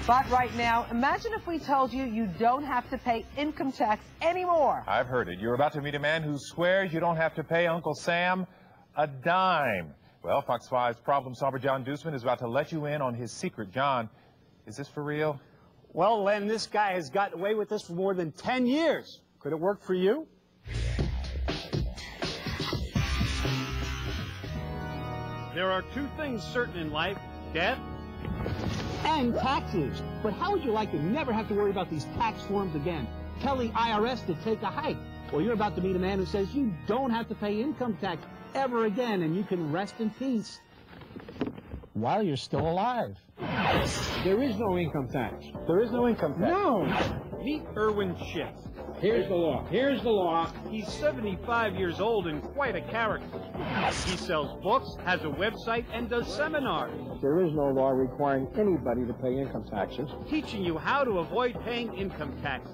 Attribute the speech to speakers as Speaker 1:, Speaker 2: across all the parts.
Speaker 1: But right now, imagine if we told you you don't have to pay income tax anymore.
Speaker 2: I've heard it. You're about to meet a man who swears you don't have to pay Uncle Sam a dime. Well, Fox 5's problem solver John Deuceman is about to let you in on his secret. John, is this for real?
Speaker 3: Well, Len, this guy has gotten away with this for more than 10 years. Could it work for you? There are two things certain in life: death and taxes. But how would you like to never have to worry about these tax forms again? Tell the IRS to take a hike. Well, you're about to meet a man who says you don't have to pay income tax ever again, and you can rest in peace while you're still alive.
Speaker 4: There is no income tax.
Speaker 3: There is no income tax.
Speaker 4: No!
Speaker 3: Meet Irwin Schiff.
Speaker 4: Here's the law. Here's the law.
Speaker 3: He's 75 years old and quite a character. He sells books, has a website, and does seminars.
Speaker 4: There is no law requiring anybody to pay income taxes.
Speaker 3: Teaching you how to avoid paying income taxes.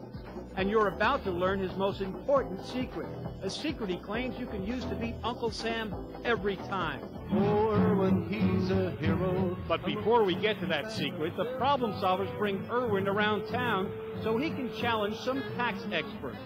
Speaker 3: And you're about to learn his most important secret. A secret he claims you can use to beat Uncle Sam every time.
Speaker 5: Irwin, he's a hero.
Speaker 3: But before we get to that secret, the problem solvers bring Irwin around town so he can challenge some tax experts.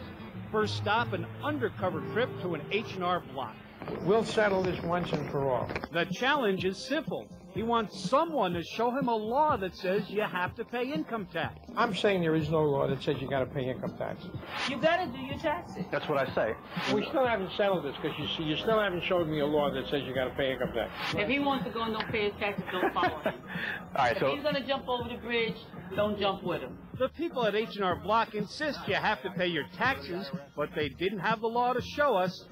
Speaker 3: First stop, an undercover trip to an H&R Block.
Speaker 4: We'll settle this once and for all.
Speaker 3: The challenge is simple. He wants someone to show him a law that says you have to pay income tax.
Speaker 4: I'm saying there is no law that says you got to pay income tax.
Speaker 1: You gotta do your taxes.
Speaker 5: That's what I say.
Speaker 4: We still haven't settled this because you see, you still haven't showed me a law that says you got to pay income tax.
Speaker 6: If he wants to go and don't pay his taxes, don't follow him.
Speaker 5: All right,
Speaker 6: If
Speaker 5: so
Speaker 6: he's going to jump over the bridge, don't jump with him.
Speaker 3: The people at H&R Block insist you have to pay your taxes, but they didn't have the law to show us.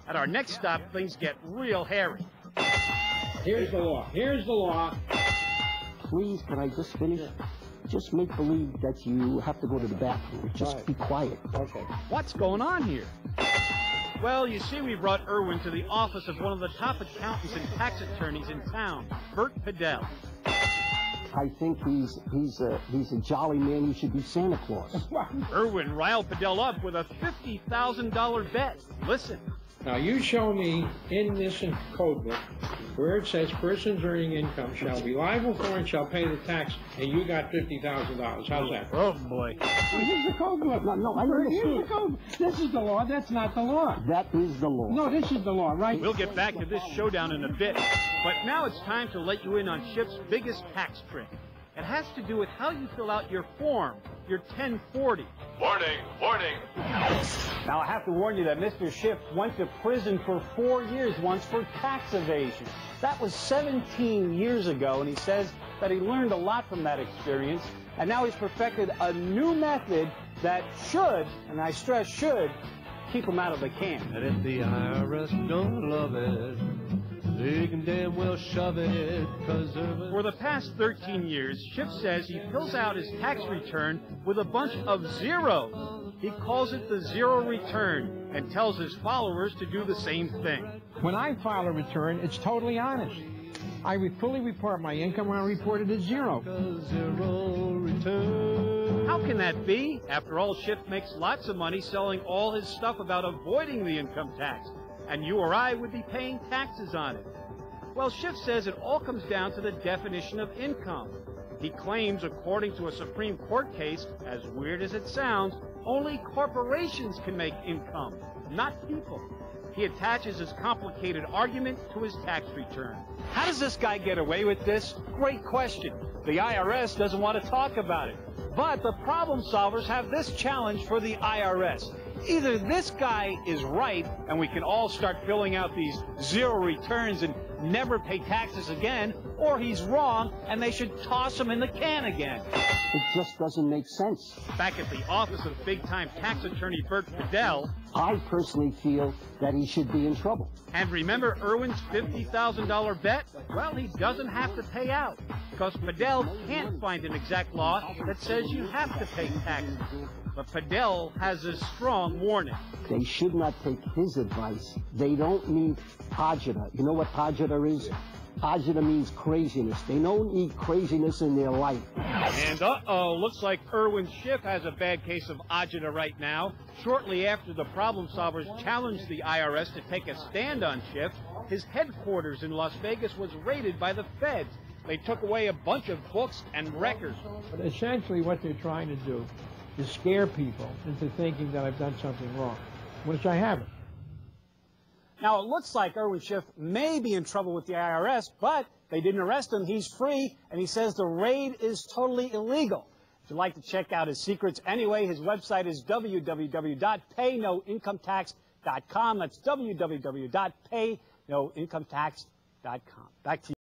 Speaker 3: At our next stop, things get real hairy.
Speaker 4: Here's the law. Here's the law.
Speaker 7: Please, can I just finish? Just make believe that you have to go to the bathroom. Just
Speaker 4: Right.
Speaker 7: be quiet.
Speaker 4: Okay.
Speaker 3: What's going on here? Well, you see, we brought Irwin to the office of one of the top accountants and tax attorneys in town, Bert Padell.
Speaker 7: I think he's a jolly man. He should be Santa Claus.
Speaker 3: Irwin riled Padell up with a $50,000 bet. Listen.
Speaker 4: Now, you show me in this code book where it says persons earning income shall be liable for and shall pay the tax, and you got $50,000. How's that?
Speaker 3: Oh, boy.
Speaker 4: This is the code book.
Speaker 7: No, I never
Speaker 4: Here's
Speaker 7: see
Speaker 4: the
Speaker 7: it.
Speaker 4: code. This is the law. That's not the law.
Speaker 7: That is the law.
Speaker 4: No, this is the law, right?
Speaker 3: We'll get back to this showdown in a bit. But now it's time to let you in on Schiff's biggest tax trick. It has to do with how you fill out your form, your 1040.
Speaker 2: Warning, warning.
Speaker 3: Now, I have to warn you that Mr. Schiff went to prison for 4 years once for tax evasion. That was 17 years ago, and he says that he learned a lot from that experience, and now he's perfected a new method that should, and I stress should, keep him out of the can.
Speaker 5: And if the IRS don't love it, they can damn well shove it, 'cause
Speaker 3: For the past 13 years, Schiff says he fills out his tax return with a bunch of zeros. He calls it the zero return and tells his followers to do the same thing.
Speaker 4: When I file a return, it's totally honest. I fully report my income when I report it as zero.
Speaker 5: zero return.
Speaker 3: How can that be? After all, Schiff makes lots of money selling all his stuff about avoiding the income tax, and you or I would be paying taxes on it. Well, Schiff says it all comes down to the definition of income. He claims, according to a Supreme Court case, as weird as it sounds, only corporations can make income, not people. He attaches his complicated argument to his tax return. How does this guy get away with this? Great question. The IRS doesn't want to talk about it. But the problem solvers have this challenge for the IRS. Either this guy is right and we can all start filling out these zero returns and never pay taxes again, or he's wrong and they should toss him in the can again.
Speaker 7: It just doesn't make sense.
Speaker 3: Back at the office of big-time tax attorney Bert Padell.
Speaker 7: I personally feel that he should be in trouble.
Speaker 3: And remember Irwin's $50,000 bet? Well, he doesn't have to pay out, because Padell can't find an exact law that says you have to pay taxes. But Padell has a strong warning.
Speaker 7: They should not take his advice. They don't need agita. You know what agita is? Agita means craziness. They don't need craziness in their life.
Speaker 3: And uh-oh, looks like Irwin Schiff has a bad case of agita right now. Shortly after the problem solvers challenged the IRS to take a stand on Schiff, his headquarters in Las Vegas was raided by the feds. They took away a bunch of books and records.
Speaker 4: But essentially what they're trying to do is scare people into thinking that I've done something wrong, which I haven't.
Speaker 8: Now, it looks like Irwin Schiff may be in trouble with the IRS, but they didn't arrest him. He's free, and he says the raid is totally illegal. If you'd like to check out his secrets anyway, his website is www.paynoincometax.com. That's www.paynoincometax.com. Back to you.